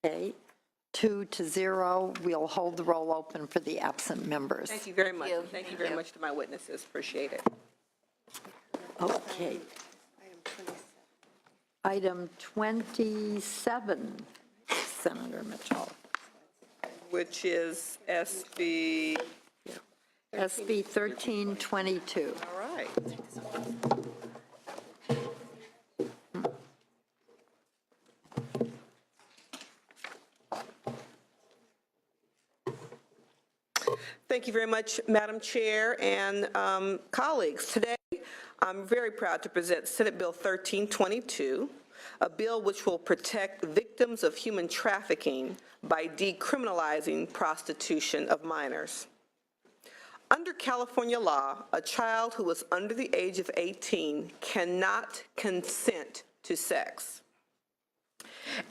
Okay, 2-0. We'll hold the roll open for the absent members. Thank you very much. Thank you very much to my witnesses. Appreciate it. Okay. Item 27, Senator Mitchell. Which is SB. SB 1322. All right. Thank you very much, Madam Chair and colleagues. Today, I'm very proud to present Senate Bill 1322, a bill which will protect victims of human trafficking by decriminalizing prostitution of minors. Under California law, a child who is under the age of 18 cannot consent to sex.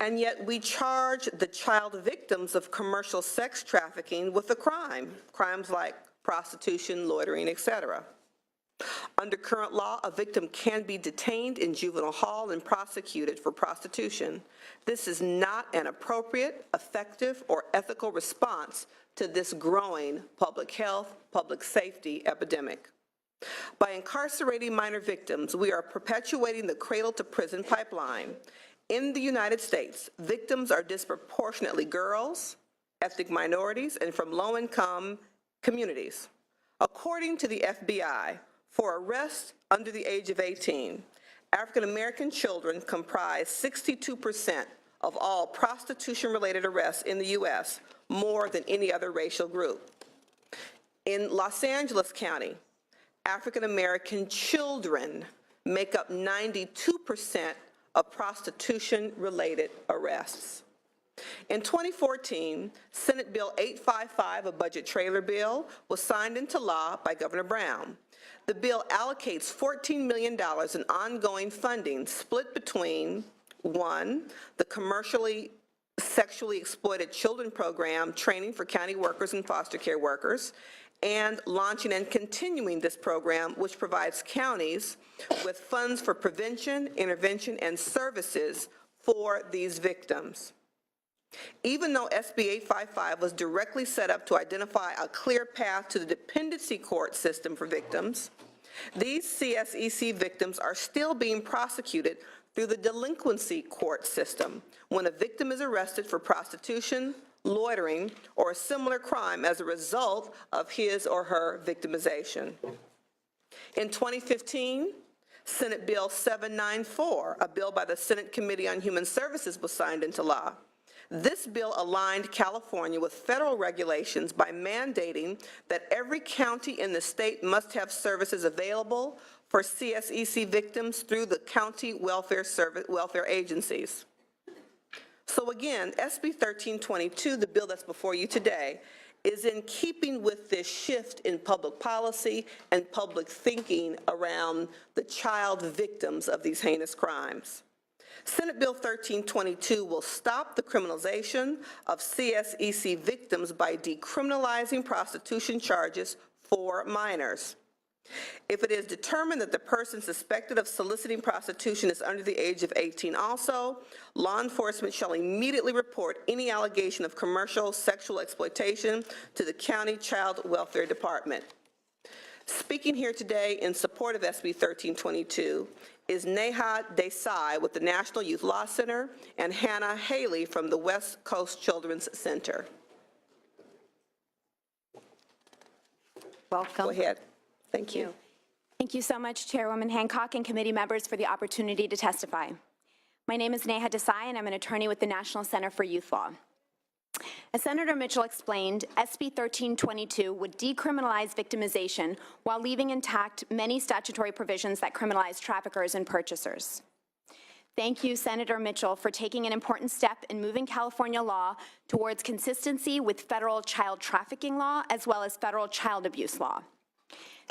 And yet we charge the child victims of commercial sex trafficking with a crime, crimes like prostitution, loitering, etc. Under current law, a victim can be detained in juvenile hall and prosecuted for prostitution. This is not an appropriate, effective, or ethical response to this growing public health, public safety epidemic. By incarcerating minor victims, we are perpetuating the cradle-to-prison pipeline. In the United States, victims are disproportionately girls, ethnic minorities, and from low-income communities. According to the FBI, for arrests under the age of 18, African-American children comprise 62% of all prostitution-related arrests in the U.S., more than any other racial group. In Los Angeles County, African-American children make up 92% of prostitution-related arrests. In 2014, Senate Bill 855, a budget trailer bill, was signed into law by Governor Brown. The bill allocates $14 million in ongoing funding split between, 1, the commercially sexually exploited children program training for county workers and foster care workers, and launching and continuing this program, which provides counties with funds for prevention, intervention, and services for these victims. Even though SB 855 was directly set up to identify a clear path to the dependency court system for victims, these CSEC victims are still being prosecuted through the delinquency court system when a victim is arrested for prostitution, loitering, or a similar crime as a result of his or her victimization. In 2015, Senate Bill 794, a bill by the Senate Committee on Human Services, was signed into law. This bill aligned California with federal regulations by mandating that every county in the state must have services available for CSEC victims through the county welfare agencies. So again, SB 1322, the bill that's before you today, is in keeping with this shift in public policy and public thinking around the child victims of these heinous crimes. Senate Bill 1322 will stop the criminalization of CSEC victims by decriminalizing prostitution charges for minors. If it is determined that the person suspected of soliciting prostitution is under the age of 18 also, law enforcement shall immediately report any allegation of commercial sexual exploitation to the County Child Welfare Department. Speaking here today in support of SB 1322 is Neha Desai with the National Youth Law Center and Hannah Haley from the West Coast Children's Center. Welcome. Go ahead. Thank you. Thank you so much, Chairwoman Hancock and committee members, for the opportunity to testify. My name is Neha Desai, and I'm an attorney with the National Center for Youth Law. As Senator Mitchell explained, SB 1322 would decriminalize victimization while leaving intact many statutory provisions that criminalize traffickers and purchasers. Thank you, Senator Mitchell, for taking an important step in moving California law towards consistency with federal child trafficking law as well as federal child abuse law.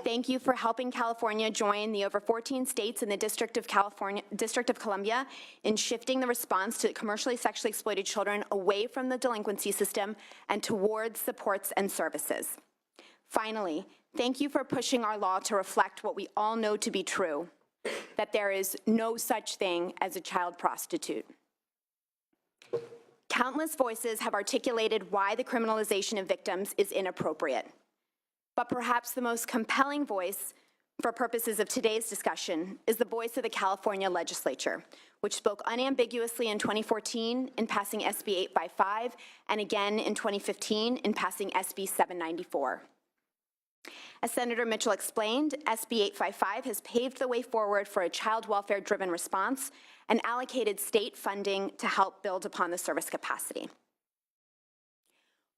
Thank you for helping California join the over 14 states in the District of Columbia in shifting the response to commercially sexually exploited children away from the delinquency system and towards supports and services. Finally, thank you for pushing our law to reflect what we all know to be true, that there is no such thing as a child prostitute. Countless voices have articulated why the criminalization of victims is inappropriate. But perhaps the most compelling voice for purposes of today's discussion is the voice of the California legislature, which spoke unambiguously in 2014 in passing SB 855 and again in 2015 in passing SB 794. As Senator Mitchell explained, SB 855 has paved the way forward for a child welfare-driven response and allocated state funding to help build upon the service capacity.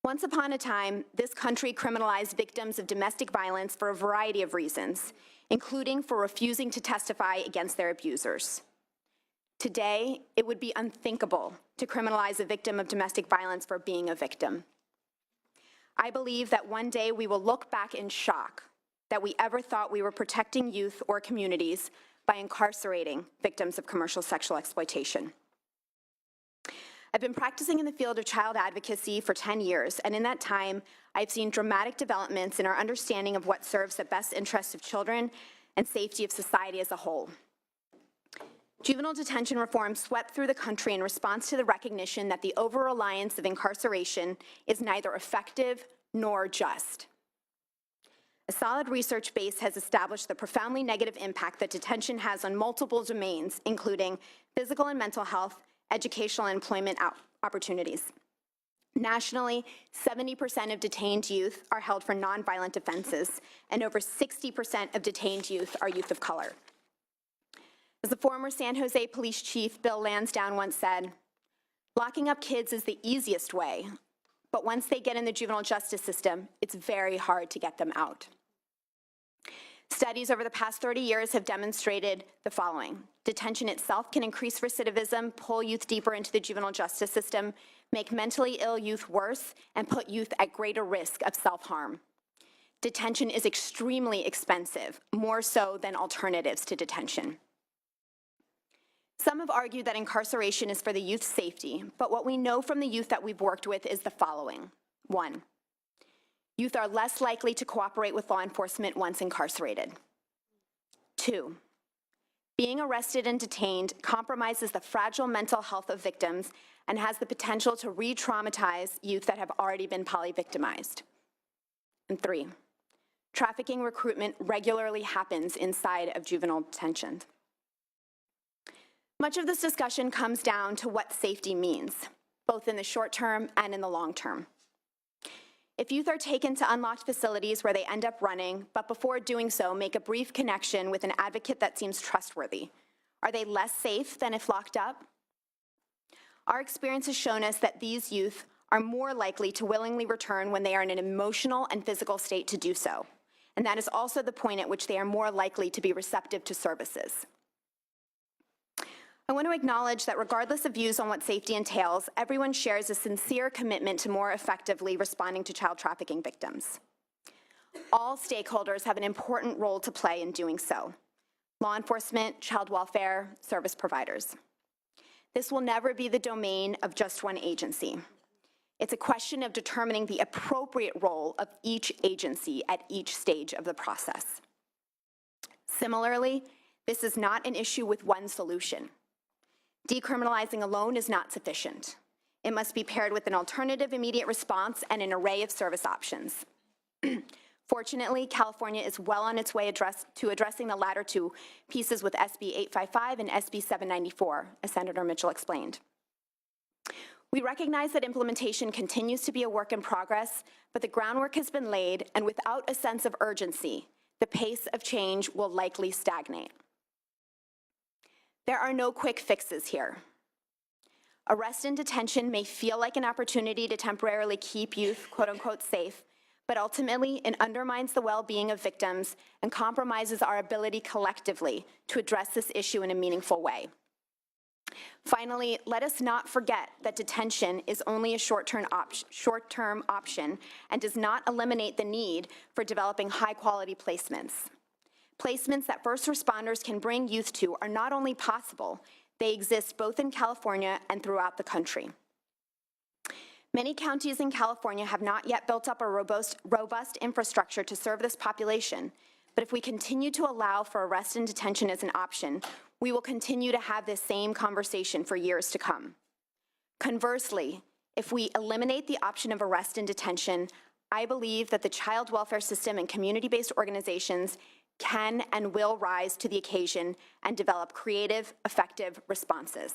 Once upon a time, this country criminalized victims of domestic violence for a variety of reasons, including for refusing to testify against their abusers. Today, it would be unthinkable to criminalize a victim of domestic violence for being a victim. I believe that one day we will look back in shock that we ever thought we were protecting youth or communities by incarcerating victims of commercial sexual exploitation. I've been practicing in the field of child advocacy for 10 years, and in that time, I've seen dramatic developments in our understanding of what serves the best interests of children and safety of society as a whole. Juvenile detention reform swept through the country in response to the recognition that the over-reliance of incarceration is neither effective nor just. A solid research base has established the profoundly negative impact that detention has on multiple domains, including physical and mental health, educational and employment opportunities. Nationally, 70% of detained youth are held for nonviolent offenses, and over 60% of detained youth are youth of color. As the former San Jose police chief, Bill Lansdowne, once said, "Locking up kids is the easiest way, but once they get in the juvenile justice system, it's very hard to get them out." Studies over the past 30 years have demonstrated the following. Detention itself can increase recidivism, pull youth deeper into the juvenile justice system, make mentally ill youth worse, and put youth at greater risk of self-harm. Detention is extremely expensive, more so than alternatives to detention. Some have argued that incarceration is for the youth's safety, but what we know from the youth that we've worked with is the following. 1, youth are less likely to cooperate with law enforcement once incarcerated. 2, being arrested and detained compromises the fragile mental health of victims and has the potential to re-traumatize youth that have already been poly-victimized. And 3, trafficking recruitment regularly happens inside of juvenile detention. Much of this discussion comes down to what safety means, both in the short term and in the long term. If youth are taken to unlocked facilities where they end up running, but before doing so make a brief connection with an advocate that seems trustworthy, are they less safe than if locked up? Our experience has shown us that these youth are more likely to willingly return when they are in an emotional and physical state to do so, and that is also the point at which they are more likely to be receptive to services. I want to acknowledge that regardless of views on what safety entails, everyone shares a sincere commitment to more effectively responding to child trafficking victims. All stakeholders have an important role to play in doing so: law enforcement, child welfare, service providers. This will never be the domain of just one agency. It's a question of determining the appropriate role of each agency at each stage of the process. Similarly, this is not an issue with one solution. Decriminalizing alone is not sufficient. It must be paired with an alternative immediate response and an array of service options. Fortunately, California is well on its way to addressing the latter two pieces with SB 855 and SB 794, as Senator Mitchell explained. We recognize that implementation continues to be a work in progress, but the groundwork has been laid, and without a sense of urgency, the pace of change will likely stagnate. There are no quick fixes here. Arrest and detention may feel like an opportunity to temporarily keep youth, quote unquote, safe, but ultimately it undermines the well-being of victims and compromises our ability collectively to address this issue in a meaningful way. Finally, let us not forget that detention is only a short-term option and does not eliminate the need for developing high-quality placements. Placements that first responders can bring youth to are not only possible, they exist both in California and throughout the country. Many counties in California have not yet built up a robust infrastructure to serve this population, but if we continue to allow for arrest and detention as an option, we will continue to have this same conversation for years to come. Conversely, If we eliminate the option of arrest and detention, I believe that the child welfare system and community-based organizations can and will rise to the occasion and develop creative, effective responses.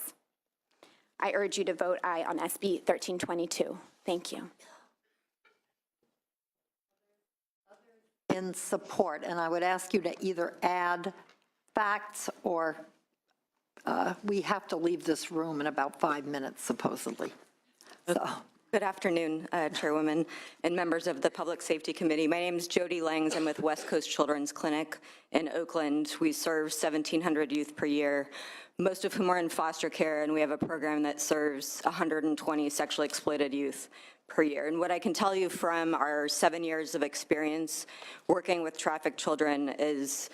I urge you to vote aye on SB 1322. Thank you. In support, and I would ask you to either add facts or we have to leave this room in about 5 minutes, supposedly. So. Good afternoon, Chairwoman and members of the Public Safety Committee. My name is Jody Langs. I'm with West Coast Children's Clinic in Oakland. We serve 1,700 youth per year, most of whom are in foster care, and we have a program that serves 120 sexually exploited youth per year. And what I can tell you from our 7 years of experience working with trafficked children is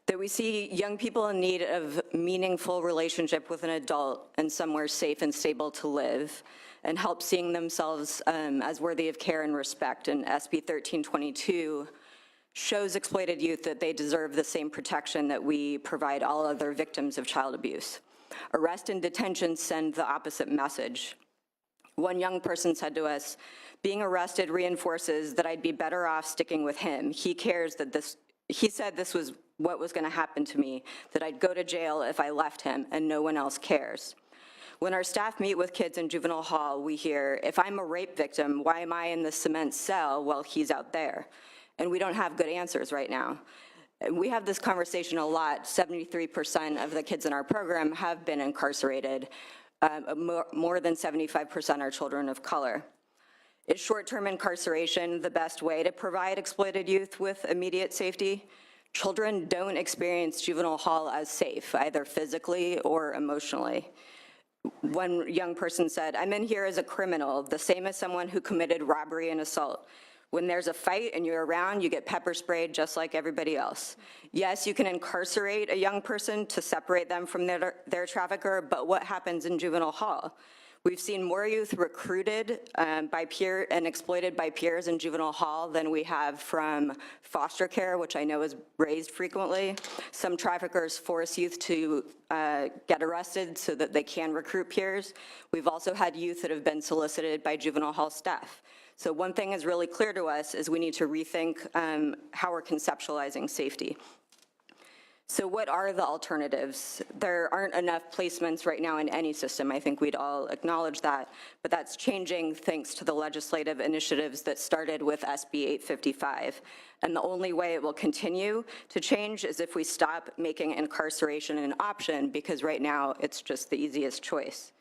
that we see young people in need of meaningful relationship with an adult and somewhere safe and stable to live, and help seeing themselves as worthy of care and respect. And SB 1322 shows exploited youth that they deserve the same protection that we provide all other victims of child abuse. Arrest and detention send the opposite message. One young person said to us, being arrested reinforces that I'd be better off sticking with him. He cares that he said this was what was gonna happen to me, that I'd go to jail if I left him and no one else cares. When our staff meet with kids in juvenile hall, we hear, if I'm a rape victim, why am I in the cement cell while he's out there? And we don't have good answers right now. We have this conversation a lot. 73% of the kids in our program have been incarcerated. More than 75% are children of color. Is short-term incarceration the best way to provide exploited youth with immediate safety? Children don't experience juvenile hall as safe, either physically or emotionally. One young person said, I'm in here as a criminal, the same as someone who committed robbery and assault. When there's a fight and you're around, you get pepper sprayed just like everybody else. Yes, you can incarcerate a young person to separate them from their trafficker, but what happens in juvenile hall? We've seen more youth recruited by peer and exploited by peers in juvenile hall than we have from foster care, which I know is raised frequently. Some traffickers force youth to get arrested so that they can recruit peers. We've also had youth that have been solicited by juvenile hall staff. So one thing is really clear to us is we need to rethink how we're conceptualizing safety. So what are the alternatives? There aren't enough placements right now in any system. I think we'd all acknowledge that, but that's changing thanks to the legislative initiatives that started with SB 855. And the only way it will continue to change is if we stop making incarceration an option, because right now it's just the easiest choice.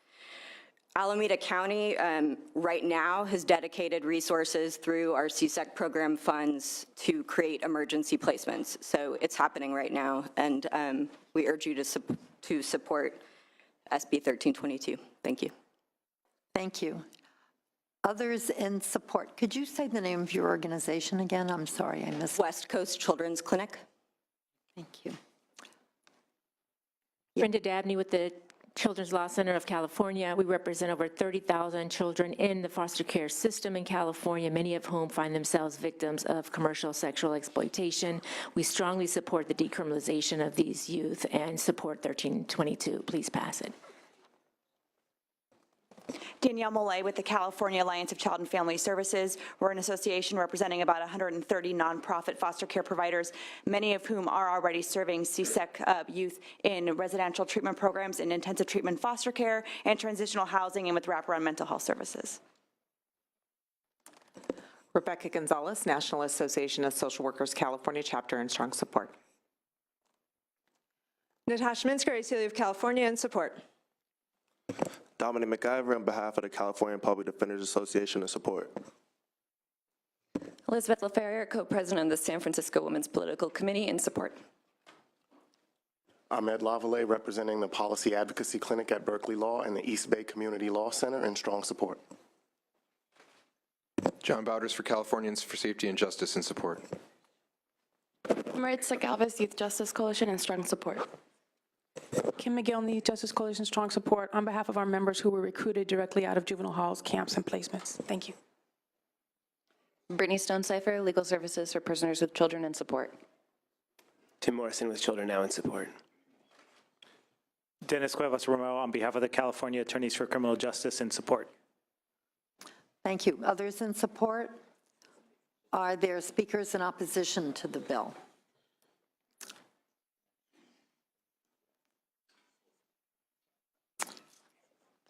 Alameda County right now has dedicated resources through our CSEC program funds to create emergency placements. So it's happening right now, and we urge you to support SB 1322. Thank you. Thank you. Others in support. Could you say the name of your organization again? I'm sorry, I missed. West Coast Children's Clinic. Thank you. Brenda Dabney with the Children's Law Center of California. We represent over 30,000 children in the foster care system in California, many of whom find themselves victims of commercial sexual exploitation. We strongly support the decriminalization of these youth and support 1322. Please pass it. Danielle Molay with the California Alliance of Child and Family Services. We're an association representing about 130 nonprofit foster care providers, many of whom are already serving CSEC youth in residential treatment programs, in intensive treatment foster care, and transitional housing, and with wraparound mental health services. Rebecca Gonzalez, National Association of Social Workers, California chapter, in strong support. Natasha Minsker, ACLU of California, in support. Dominic McIver on behalf of the California Public Defenders Association in support. Elizabeth LaFerrier, co-president of the San Francisco Women's Political Committee, in support. Ahmed Lavallee, representing the Policy Advocacy Clinic at Berkeley Law and the East Bay Community Law Center, in strong support. John Bowders for Californians for Safety and Justice, in support. Maritza Galvez, Youth Justice Coalition, in strong support. Kim McGill, Youth Justice Coalition, strong support on behalf of our members who were recruited directly out of juvenile halls, camps, and placements. Thank you. Brittany Stone-Cipher, Legal Services for Prisoners with Children, in support. Tim Morrison with Children Now, in support. Dennis Cuevas Romero on behalf of the California Attorneys for Criminal Justice, in support. Thank you. Others in support? Are there speakers in opposition to the bill?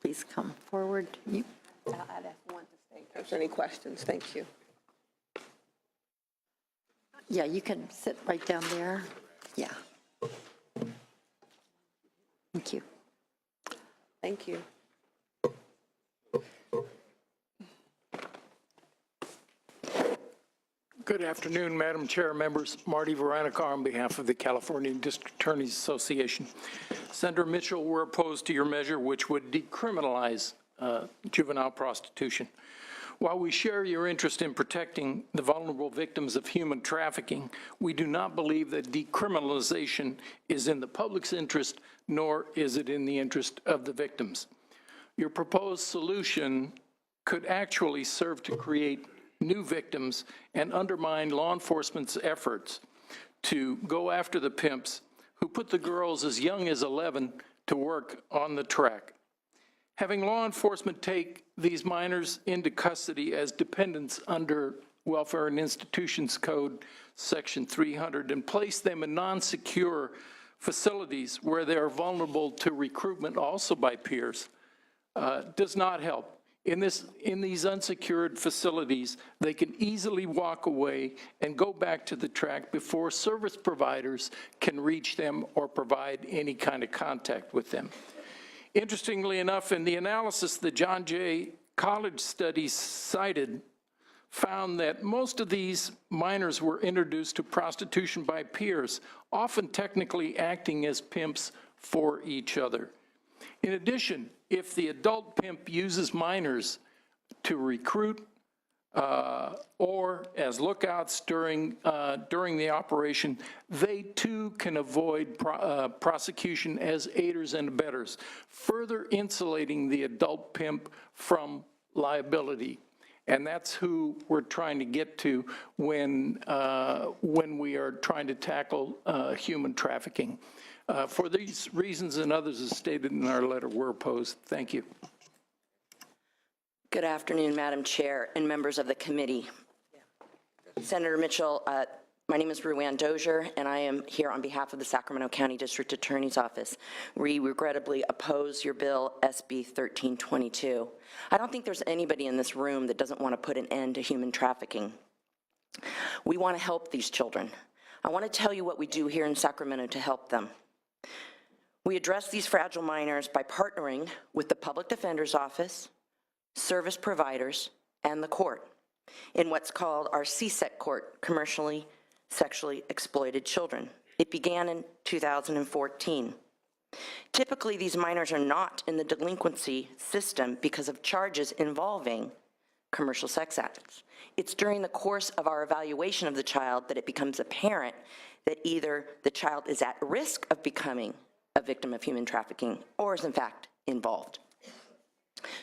Please come forward. If there's any questions, thank you. Yeah, you can sit right down there. Yeah. Thank you. Thank you. Good afternoon, Madam Chair, members. Marty Veronica on behalf of the California District Attorneys Association. Senator Mitchell, we're opposed to your measure which would decriminalize juvenile prostitution. While we share your interest in protecting the vulnerable victims of human trafficking, we do not believe that decriminalization is in the public's interest, nor is it in the interest of the victims. Your proposed solution could actually serve to create new victims and undermine law enforcement's efforts to go after the pimps who put the girls as young as 11 to work on the track. Having law enforcement take these minors into custody as dependents under Welfare and Institutions Code, Section 300, and place them in non-secure facilities where they are vulnerable to recruitment also by peers does not help. In these unsecured facilities, they can easily walk away and go back to the track before service providers can reach them or provide any kind of contact with them. Interestingly enough, in the analysis the John Jay College study cited, found that most of these minors were introduced to prostitution by peers, often technically acting as pimps for each other. In addition, if the adult pimp uses minors to recruit or as lookouts during the operation, they too can avoid prosecution as aiders and abettors, further insulating the adult pimp from liability. And that's who we're trying to get to when we are trying to tackle human trafficking. For these reasons and others as stated in our letter, we're opposed. Thank you. Good afternoon, Madam Chair and members of the committee. Senator Mitchell, my name is Ruann Dozier, and I am here on behalf of the Sacramento County District Attorney's Office. We regrettably oppose your bill, SB 1322. I don't think there's anybody in this room that doesn't want to put an end to human trafficking. We want to help these children. I want to tell you what we do here in Sacramento to help them. We address these fragile minors by partnering with the Public Defender's Office, service providers, and the court in what's called our CSEC court, Commercially Sexually Exploited Children. It began in 2014. Typically, these minors are not in the delinquency system because of charges involving commercial sex acts. It's during the course of our evaluation of the child that it becomes apparent that either the child is at risk of becoming a victim of human trafficking or is in fact involved.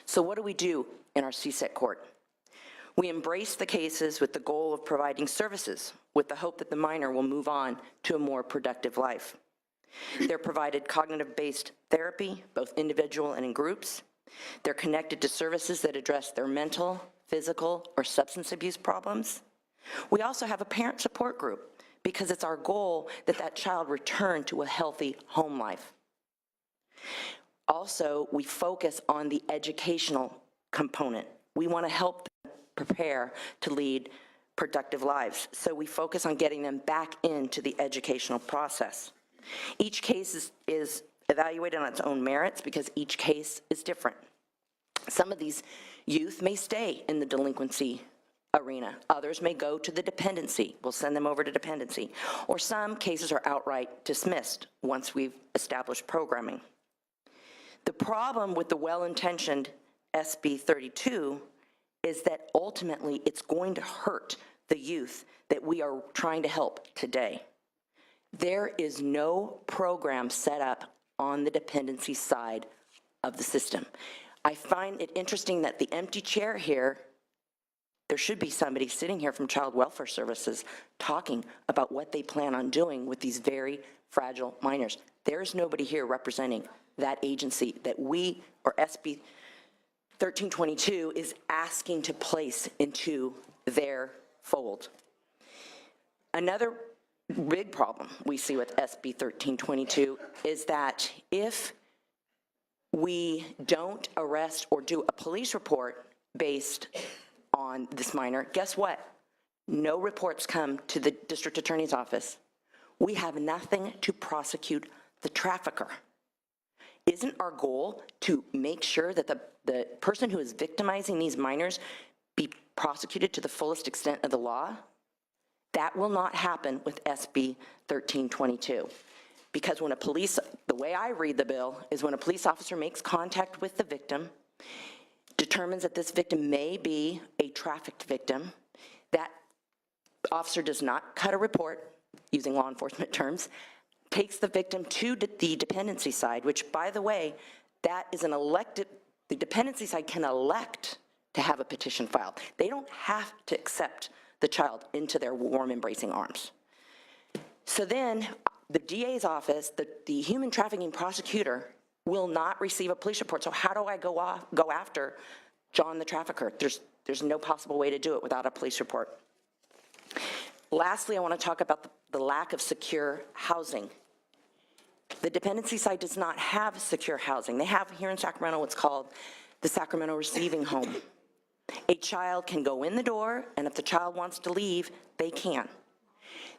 So what do we do in our CSEC court? We embrace the cases with the goal of providing services with the hope that the minor will move on to a more productive life. They're provided cognitive-based therapy, both individual and in groups. They're connected to services that address their mental, physical, or substance abuse problems. We also have a parent support group because it's our goal that that child return to a healthy home life. Also, we focus on the educational component. We want to help them prepare to lead productive lives. So we focus on getting them back into the educational process. Each case is evaluated on its own merits because each case is different. Some of these youth may stay in the delinquency arena. Others may go to the dependency. We'll send them over to dependency. Or some cases are outright dismissed once we've established programming. The problem with the well-intentioned SB 32 is that ultimately it's going to hurt the youth that we are trying to help today. There is no program set up on the dependency side of the system. I find it interesting that the empty chair here, there should be somebody sitting here from Child Welfare Services talking about what they plan on doing with these very fragile minors. There's nobody here representing that agency that we, or SB 1322 is asking to place into their fold. Another big problem we see with SB 1322 is that if we don't arrest or do a police report based on this minor, guess what? No reports come to the district attorney's office. We have nothing to prosecute the trafficker. Isn't our goal to make sure that the person who is victimizing these minors be prosecuted to the fullest extent of the law? That will not happen with SB 1322. Because when the way I read the bill is when a police officer makes contact with the victim, determines that this victim may be a trafficked victim, that officer does not cut a report, using law enforcement terms, takes the victim to the dependency side, which, by the way, that is an elected, the dependency side can elect to have a petition filed. They don't have to accept the child into their warm, embracing arms. So then the DA's office, the human trafficking prosecutor, will not receive a police report. So how do I go after John the trafficker? There's no possible way to do it without a police report. Lastly, I want to talk about the lack of secure housing. The dependency side does not have secure housing. They have here in Sacramento what's called the Sacramento Receiving Home. A child can go in the door, and if the child wants to leave, they can.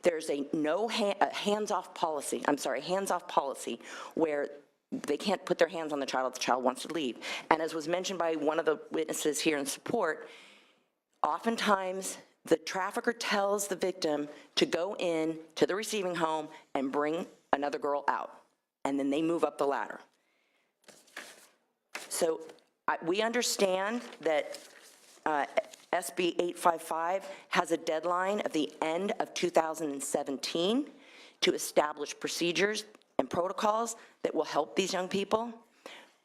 There's a hands-off policy where they can't put their hands on the child if the child wants to leave. And as was mentioned by one of the witnesses here in support, oftentimes the trafficker tells the victim to go in to the receiving home and bring another girl out, and then they move up the ladder. So we understand that SB 855 has a deadline of the end of 2017 to establish procedures and protocols that will help these young people,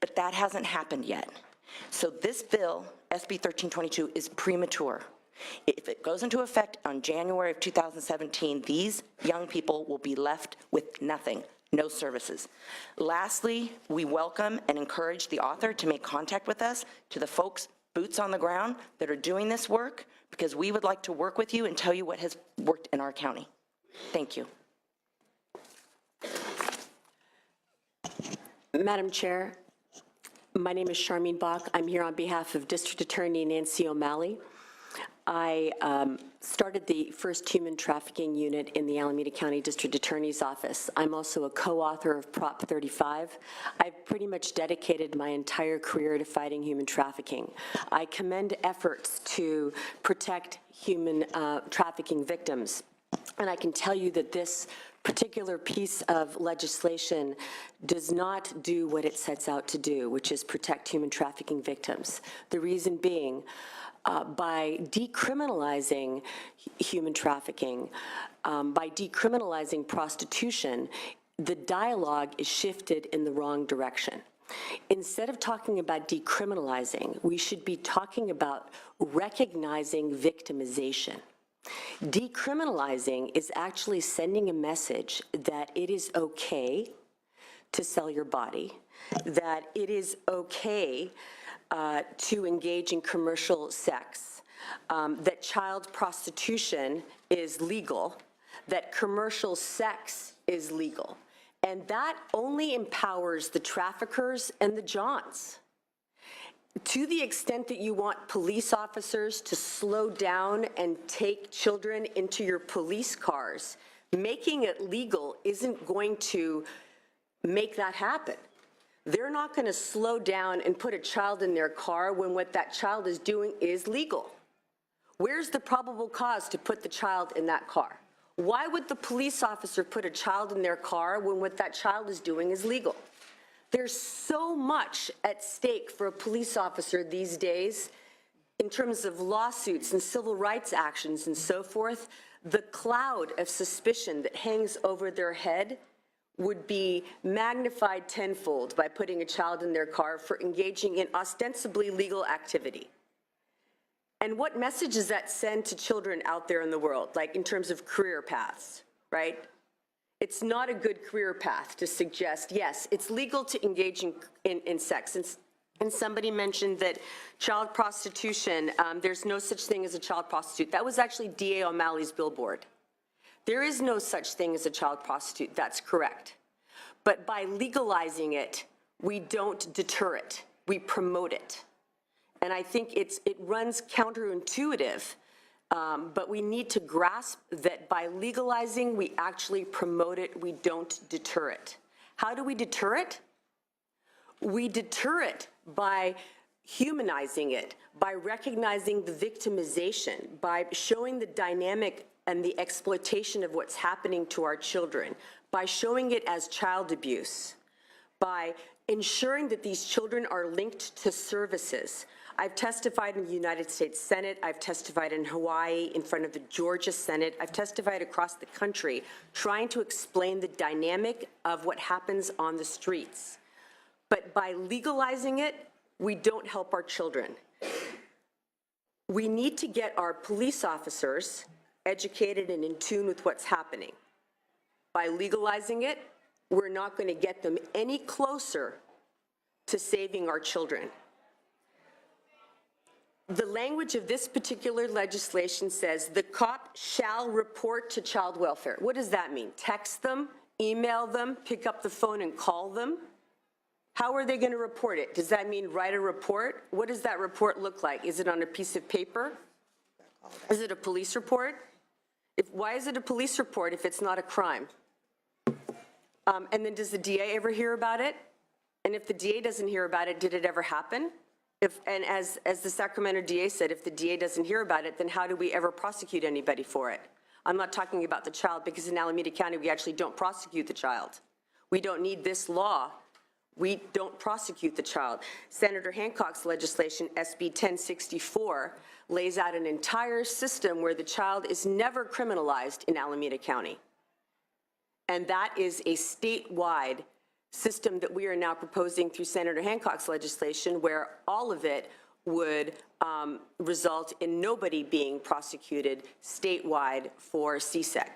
but that hasn't happened yet. So this bill, SB 1322, is premature. If it goes into effect on January of 2017, these young people will be left with nothing, no services. Lastly, we welcome and encourage the author to make contact with us, to the folks boots on the ground that are doing this work, because we would like to work with you and tell you what has worked in our county. Thank you. Madam Chair, my name is Charmine Bach. I'm here on behalf of District Attorney Nancy O'Malley. I started the first human trafficking unit in the Alameda County District Attorney's Office. I'm also a co-author of Prop 35. I've pretty much dedicated my entire career to fighting human trafficking. I commend efforts to protect human trafficking victims. And I can tell you that this particular piece of legislation does not do what it sets out to do, which is protect human trafficking victims. The reason being, by decriminalizing human trafficking, by decriminalizing prostitution, the dialogue is shifted in the wrong direction. Instead of talking about decriminalizing, we should be talking about recognizing victimization. Decriminalizing is actually sending a message that it is okay to sell your body, that it is okay to engage in commercial sex, that child prostitution is legal, that commercial sex is legal. And that only empowers the traffickers and the Johns. To the extent that you want police officers to slow down and take children into your police cars, making it legal isn't going to make that happen. They're not going to slow down and put a child in their car when what that child is doing is legal. Where's the probable cause to put the child in that car? Why would the police officer put a child in their car when what that child is doing is legal? There's so much at stake for a police officer these days in terms of lawsuits and civil rights actions and so forth. The cloud of suspicion that hangs over their head would be magnified tenfold by putting a child in their car for engaging in ostensibly legal activity. And what message does that send to children out there in the world, like in terms of career paths, right? It's not a good career path to suggest, yes, it's legal to engage in sex. And And somebody mentioned that child prostitution, there's no such thing as a child prostitute. That was actually D.A. O'Malley's billboard. There is no such thing as a child prostitute. That's correct. But by legalizing it, we don't deter it. We promote it. And I think it runs counterintuitive, but we need to grasp that by legalizing, we actually promote it. We don't deter it. How do we deter it? We deter it by humanizing it, by recognizing the victimization, by showing the dynamic and the exploitation of what's happening to our children, by showing it as child abuse, by ensuring that these children are linked to services. I've testified in the United States Senate, I've testified in Hawaii in front of the Georgia Senate, I've testified across the country trying to explain the dynamic of what happens on the streets. But by legalizing it, we don't help our children. We need to get our police officers educated and in tune with what's happening. By legalizing it, we're not going to get them any closer to saving our children. The language of this particular legislation says the cop shall report to child welfare. What does that mean? Text them, email them, pick up the phone and call them? How are they going to report it? Does that mean write a report? What does that report look like? Is it on a piece of paper? Is it a police report? Why is it a police report if it's not a crime? And then does the DA ever hear about it? And if the DA doesn't hear about it, did it ever happen? And as the Sacramento DA said, if the DA doesn't hear about it, then how do we ever prosecute anybody for it? I'm not talking about the child, because in Alameda County, we actually don't prosecute the child. We don't need this law. We don't prosecute the child. Senator Hancock's legislation, SB 1064, lays out an entire system where the child is never criminalized in Alameda County. And that is a statewide system that we are now proposing through Senator Hancock's legislation, where all of it would result in nobody being prosecuted statewide for CSEC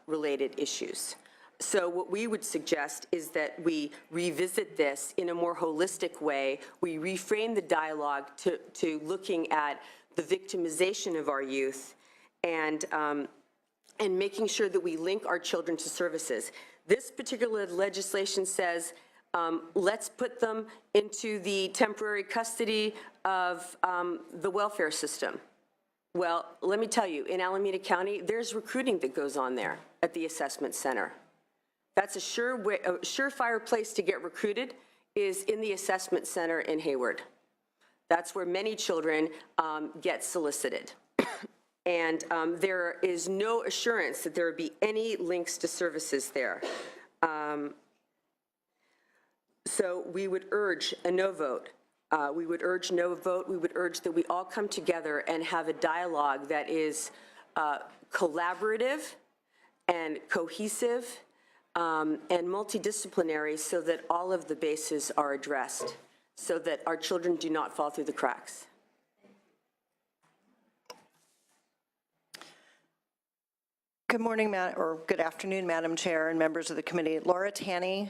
related issues. So what we would suggest is that we revisit this in a more holistic way. We reframe the dialogue to looking at the victimization of our youth and making sure that we link our children to services. This particular legislation says, let's put them into the temporary custody of the welfare system. Well, let me tell you, in Alameda County, there's recruiting that goes on there at the assessment center. That's a surefire place to get recruited is in the assessment center in Hayward. That's where many children get solicited. And there is no assurance that there would be any links to services there. So we would urge a no vote. We would urge no vote. We would urge that we all come together and have a dialogue that is collaborative and cohesive and multidisciplinary, so that all of the bases are addressed, so that our children do not fall through the cracks. Good morning, or good afternoon, Madam Chair and members of the committee. Laura Tanney,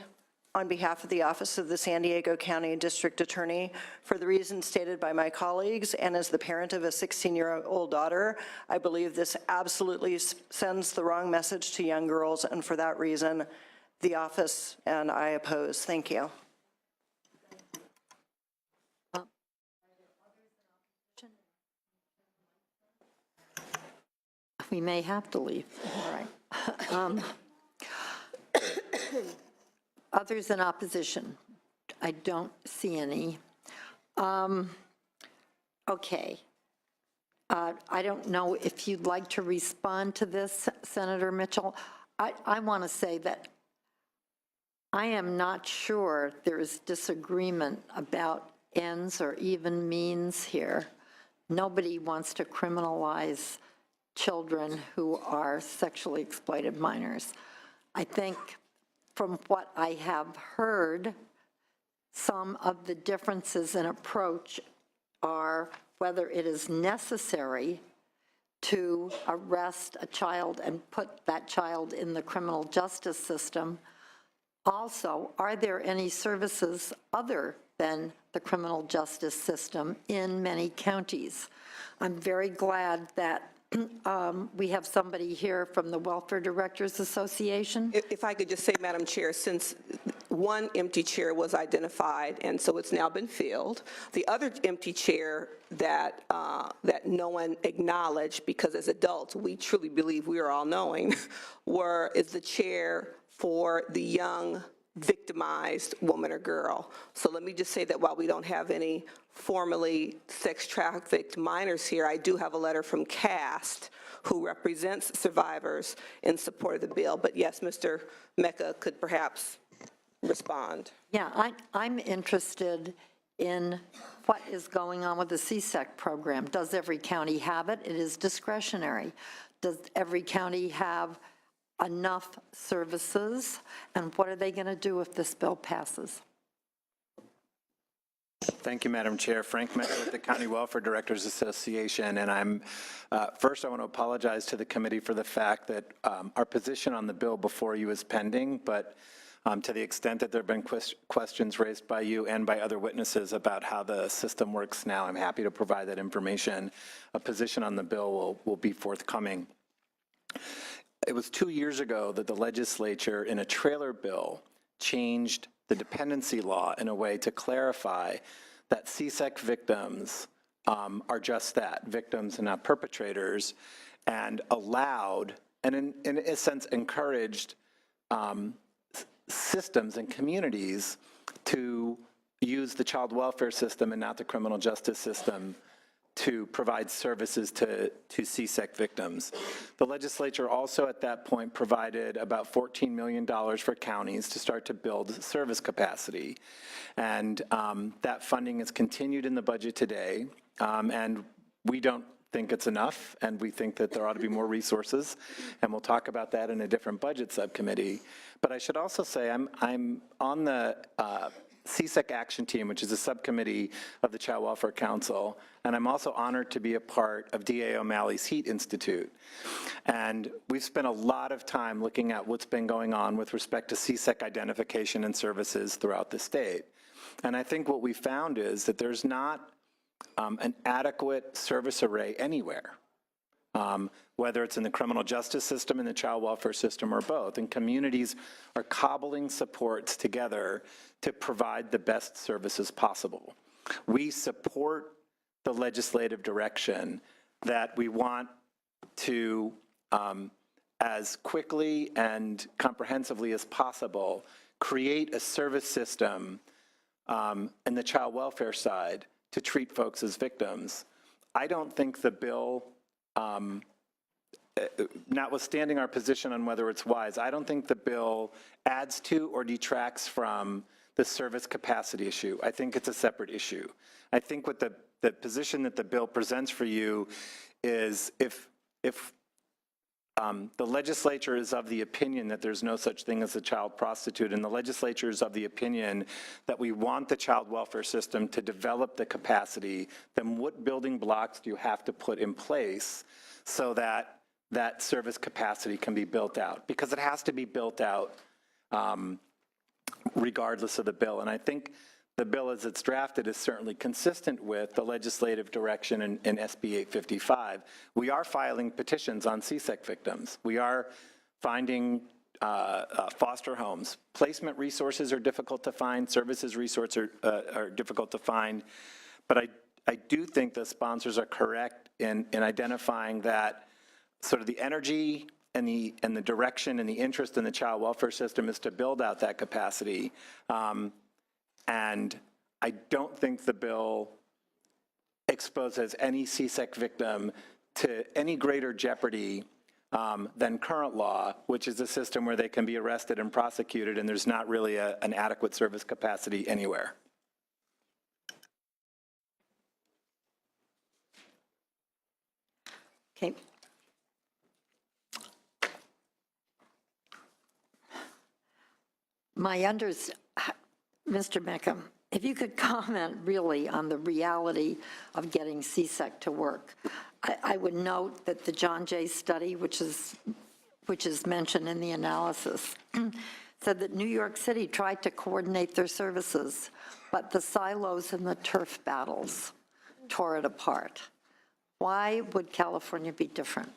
on behalf of the Office of the San Diego County District Attorney, for the reasons stated by my colleagues, and as the parent of a 16-year-old daughter, I believe this absolutely sends the wrong message to young girls, and for that reason, the office and I oppose. Thank you. We may have to leave. All right. Others in opposition? I don't see any. Okay. I don't know if you'd like to respond to this, Senator Mitchell. I want to say that I am not sure there is disagreement about ends or even means here. Nobody wants to criminalize children who are sexually exploited minors. I think from what I have heard, some of the differences in approach are whether it is necessary to arrest a child and put that child in the criminal justice system, Also, are there any services other than the criminal justice system in many counties? I'm very glad that we have somebody here from the Welfare Directors Association. If I could just say, Madam Chair, since one empty chair was identified, and so it's now been filled, the other empty chair that no one acknowledged, because as adults, we truly believe we are all knowing, is the chair for the young victimized woman or girl. So let me just say that while we don't have any formally sex-trafficked minors here, I do have a letter from CAST, who represents survivors, in support of the bill. But yes, Mr. Mecca could perhaps respond. Yeah, I'm interested in what is going on with the CSEC program. Does every county have it? It is discretionary. Does every county have enough services? And what are they going to do if this bill passes? Thank you, Madam Chair. Frank Mecca with the County Welfare Directors Association, and first I want to apologize to the committee for the fact that our position on the bill before you is pending, but to the extent that there have been questions raised by you and by other witnesses about how the system works now, I'm happy to provide that information. A position on the bill will be forthcoming. It was 2 years ago that the legislature, in a trailer bill, changed the dependency law in a way to clarify that CSEC victims are just that, victims and not perpetrators, and allowed, and in a sense encouraged, systems and communities to use the child welfare system and not the criminal justice system to provide services to CSEC victims. The legislature also at that point provided about $14 million for counties to start to build service capacity. And that funding is continued in the budget today, and we don't think it's enough, and we think that there ought to be more resources, and we'll talk about that in a different budget subcommittee. But I should also say I'm on the CSEC Action Team, which is a subcommittee of the Child Welfare Council, and I'm also honored to be a part of D.A. O'Malley's HEAT Institute. And we've spent a lot of time looking at what's been going on with respect to CSEC identification and services throughout the state. And I think what we found is that there's not an adequate service array anywhere, whether it's in the criminal justice system, in the child welfare system, or both. And communities are cobbling supports together to provide the best services possible. We support the legislative direction that we want to, as quickly and comprehensively as possible, create a service system in the child welfare side to treat folks as victims. I don't think the bill, notwithstanding our position on whether it's wise, I don't think the bill adds to or detracts from the service capacity issue. I think it's a separate issue. I think what the position that the bill presents for you is if the legislature is of the opinion that there's no such thing as a child prostitute, and the legislature is of the opinion that we want the child welfare system to develop the capacity, then what building blocks do you have to put in place so that that service capacity can be built out? Because it has to be built out regardless of the bill. And I think the bill as it's drafted is certainly consistent with the legislative direction in SB 855. We are filing petitions on CSEC victims. We are finding foster homes. Placement resources are difficult to find. Services resources are difficult to find. But I do think the sponsors are correct in identifying that sort of the energy and the direction and the interest in the child welfare system is to build out that capacity. And I don't think the bill exposes any CSEC victim to any greater jeopardy than current law, which is a system where they can be arrested and prosecuted, and there's not really an adequate service capacity anywhere. Okay. Mr. Mecca, if you could comment really on the reality of getting CSEC to work. I would note that the John Jay study, which is mentioned in the analysis, said that New York City tried to coordinate their services, but the silos and the turf battles tore it apart. Why would California be different?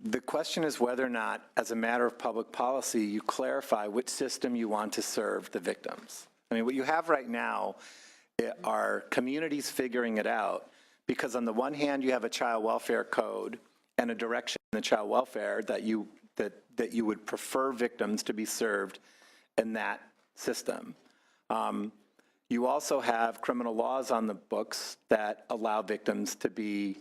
The question is whether or not, as a matter of public policy, you clarify which system you want to serve the victims. I mean, what you have right now are communities figuring it out, because on the one hand, you have a child welfare code and a direction in the child welfare that you would prefer victims to be served in that system. You also have criminal laws on the books that allow victims to be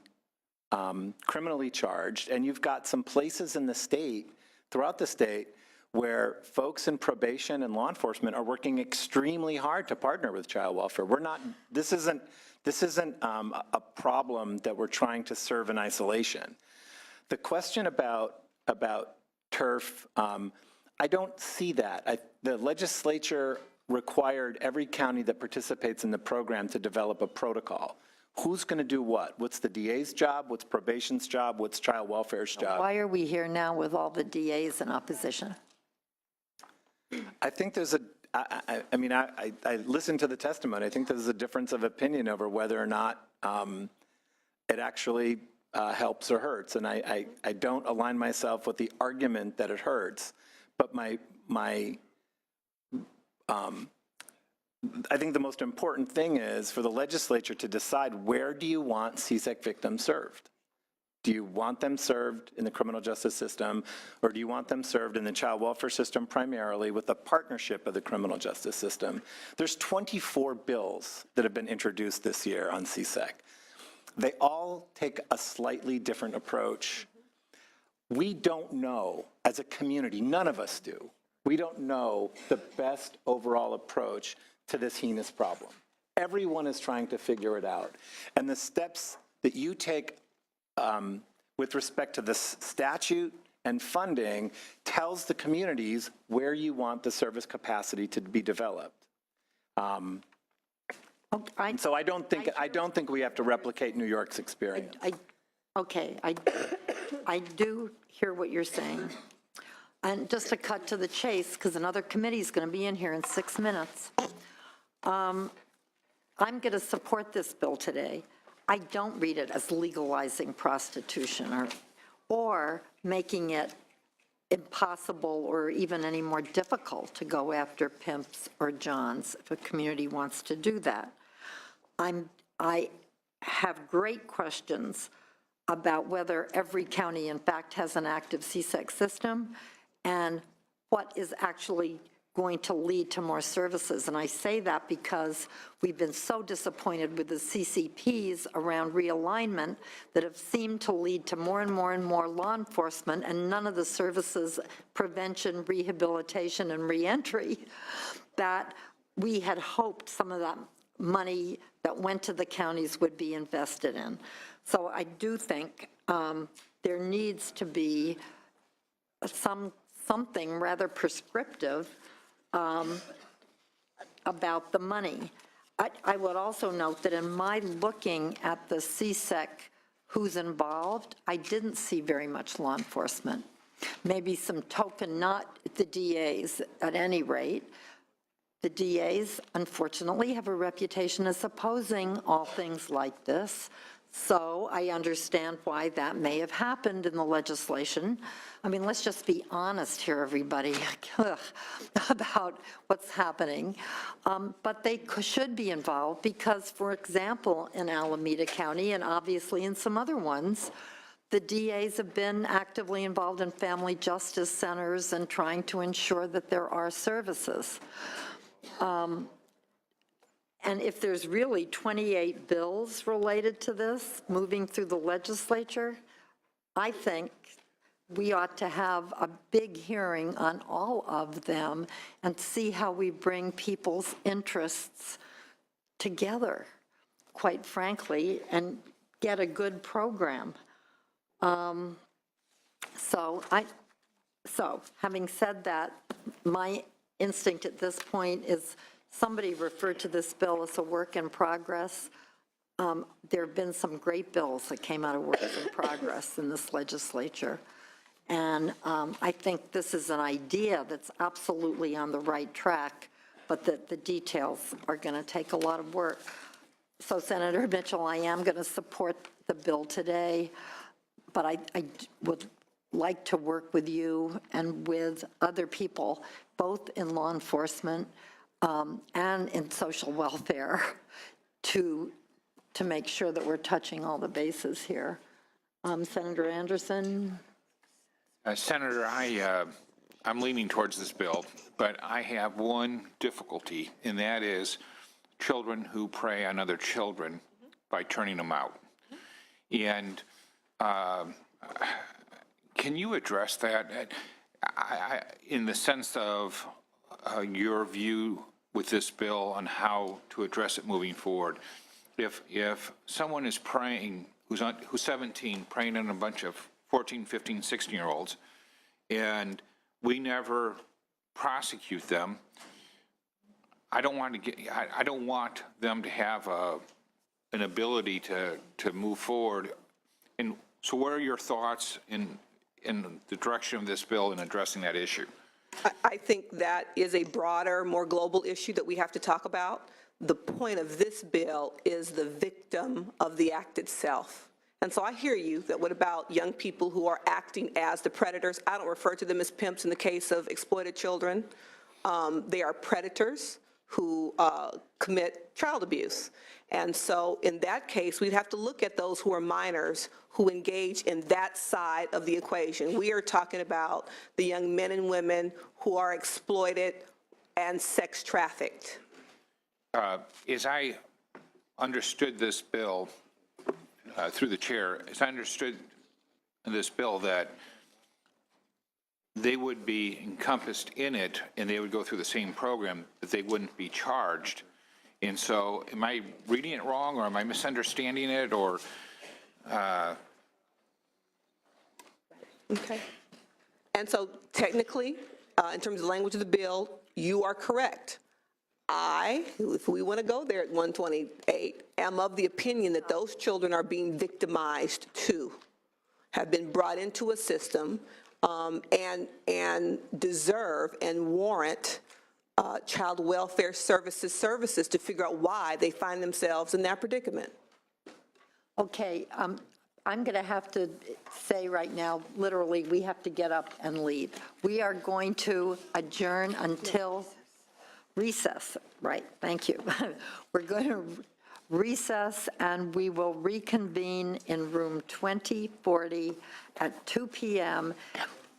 criminally charged, and you've got some places in the state, throughout the state, where folks in probation and law enforcement are working extremely hard to partner with child welfare. This isn't a problem that we're trying to serve in isolation. The question about turf, I don't see that. The legislature required every county that participates in the program to develop a protocol. Who's going to do what? What's the DA's job? What's probation's job? What's child welfare's job? Why are we here now with all the DAs in opposition? I think there's I listened to the testimony. I think there's a difference of opinion over whether or not it actually helps or hurts. And I don't align myself with the argument that it hurts. But I think the most important thing is for the legislature to decide, where do you want CSEC victims served? Do you want them served in the criminal justice system, or do you want them served in the child welfare system primarily with a partnership of the criminal justice system? There's 24 bills that have been introduced this year on CSEC. They all take a slightly different approach. We don't know, as a community, none of us do, we don't know the best overall approach to this heinous problem. Everyone is trying to figure it out. And the steps that you take with respect to this statute and funding tells the communities where you want the service capacity to be developed. So I don't think we have to replicate New York's experience. I do hear what you're saying. And just to cut to the chase, because another committee is going to be in here in 6 minutes, I'm going to support this bill today. I don't read it as legalizing prostitution or making it impossible or even any more difficult to go after pimps or johns if a community wants to do that. I have great questions about whether every county, in fact, has an active CSEC system and what is actually going to lead to more services. And I say that because we've been so disappointed with the CCPs around realignment that have seemed to lead to more and more and more law enforcement and none of the services, prevention, rehabilitation, and reentry that we had hoped some of that money that went to the counties would be invested in. So I do think there needs to be something rather prescriptive about the money. I would also note that in my looking at the CSEC, who's involved, I didn't see very much law enforcement. Maybe some token, not the DAs at any rate. The DAs, unfortunately, have a reputation as opposing all things like this. So I understand why that may have happened in the legislation. I mean, let's just be honest here, everybody, about what's happening. But they should be involved because, for example, in Alameda County and obviously in some other ones, the DAs have been actively involved in family justice centers and trying to ensure that there are services. And if there's really 28 bills related to this moving through the legislature, I think we ought to have a big hearing on all of them and see how we bring people's interests together, quite frankly, and get a good program. So having said that, my instinct at this point is somebody referred to this bill as a work in progress. There have been some great bills that came out of work in progress in this legislature. And I think this is an idea that's absolutely on the right track, but that the details are going to take a lot of work. So Senator Mitchell, I am going to support the bill today, but I would like to work with you and with other people, both in law enforcement and in social welfare, to make sure that we're touching all the bases here. Senator Anderson? Senator, I'm leaning towards this bill, but I have one difficulty, and that is children who prey on other children by turning them out. And can you address that in the sense of your view with this bill on how to address it moving forward? If someone is preying, who's 17, preying on a bunch of 14, 15, 16-year-olds, and we never prosecute them, I don't want them to have an ability to move forward. And so what are your thoughts in the direction of this bill in addressing that issue? I think that is a broader, more global issue that we have to talk about. The point of this bill is the victim of the act itself. And so I hear you that what about young people who are acting as the predators? I don't refer to them as pimps in the case of exploited children. They are predators who commit child abuse. And so in that case, we'd have to look at those who are minors who engage in that side of the equation. We are talking about the young men and women who are exploited and sex trafficked. As I understood this bill, through the chair, as I understood this bill, that they would be encompassed in it and they would go through the same program, but they wouldn't be charged. And so am I reading it wrong, or am I misunderstanding it, or? Okay. And so technically, in terms of the language of the bill, you are correct. If we want to go there at 128, am of the opinion that those children are being victimized too, have been brought into a system and deserve and warrant child welfare services to figure out why they find themselves in that predicament. Okay, I'm going to have to say right now, literally, we have to get up and leave. We are going to adjourn until recess, right, thank you. We're going to recess, and we will reconvene in room 2040 at 2 p.m.,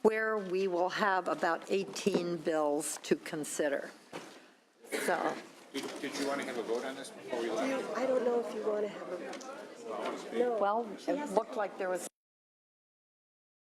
where we will have about 18 bills to consider. So. Did you want to have a vote on this before we left? I don't know if you want to have a... No. Well, it looked like there was